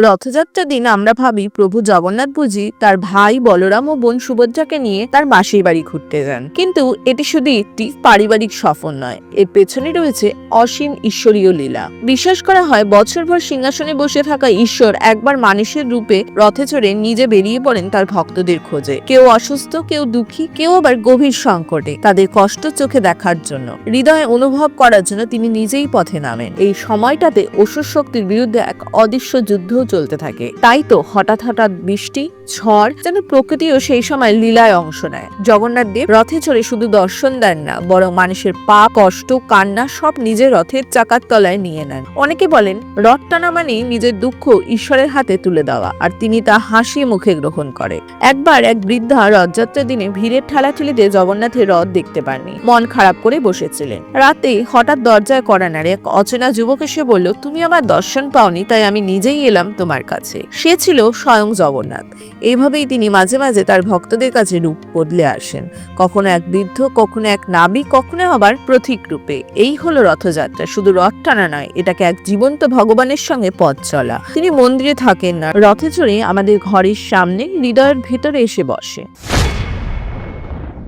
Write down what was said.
রথযাত্রার দিন আমরা ভাবি প্রভু জগন্নাথ বুঝি তার ভাই বলরাম ও বোন সুভদ্রাকে নিয়ে তার মাসির বাড়ি ঘুরতে যান, কিন্তু এটি শুধু একটি পারিবারিক সফর নয়, এর পেছনে রয়েছে অসীম ঈশ্বরীয় লীলা। বিশ্বাস করা হয় বছরভর সিংহাসনে বসে থাকা ঈশ্বর একবার মানুষের রূপে রথে চড়ে নিজে বেরিয়ে পড়েন তার ভক্তদের খোঁজে। কেউ অসুস্থ, কেউ দুঃখী, কেউ আবার গভীর সংকটে, তাদের কষ্ট চোখে দেখার জন্য, হৃদয়ে অনুভব করার জন্য তিনি নিজেই পথে নামেন। এই সময়টাতে অসুর শক্তির বিরুদ্ধে এক অদৃশ্য যুদ্ধ চলতে থাকে। তাই তো হঠাৎ হঠাৎ বৃষ্টি, ঝড়, যেন প্রকৃতিও সেই সময় লীলায় অংশ নেয়। জগন্নাথ দেব রথে চড়ে শুধু দর্শন দেন না, বরং মানুষের পাপ, কষ্ট, কান্না সব নিজের রথের চাকার তলায় নিয়ে নেন। অনেকে বলেন রথ টানা মানেই নিজের দুঃখ ঈশ্বরের হাতে তুলে দেওয়া, আর তিনি তা হাসি মুখে গ্রহণ করে। একবার এক বৃদ্ধা রথযাত্রার দিনে ভিড়ের ঠেলাঠেলিতে জগন্নাথের রথ দেখতে পাননি, মন খারাপ করে বসেছিলেন। রাতে হঠাৎ দরজায় কড়া নাড়ে এক অচেনা যুবক এসে বলল, তুমি আমার দর্শন পাওনি, তাই আমি নিজেই এলাম তোমার কাছে। সে ছিল স্বয়ং জগন্নাথ। এইভাবেই তিনি মাঝে মাঝে তার ভক্তদের কাছে রূপ বদলে আসেন, কখনো এক বৃদ্ধ, কখনো এক নাবিক, কখনো আবার প্রতীক রূপে। এই হলো রথযাত্রা, শুধু রথ টানা নয়, এটাকে এক জীবন্ত ভগবানের সঙ্গে পথ চলা। তিনি মন্দিরে থাকেন না, রথে চড়ে আমাদের ঘরের সামনে, হৃদয়ের ভেতরে এসে বসে।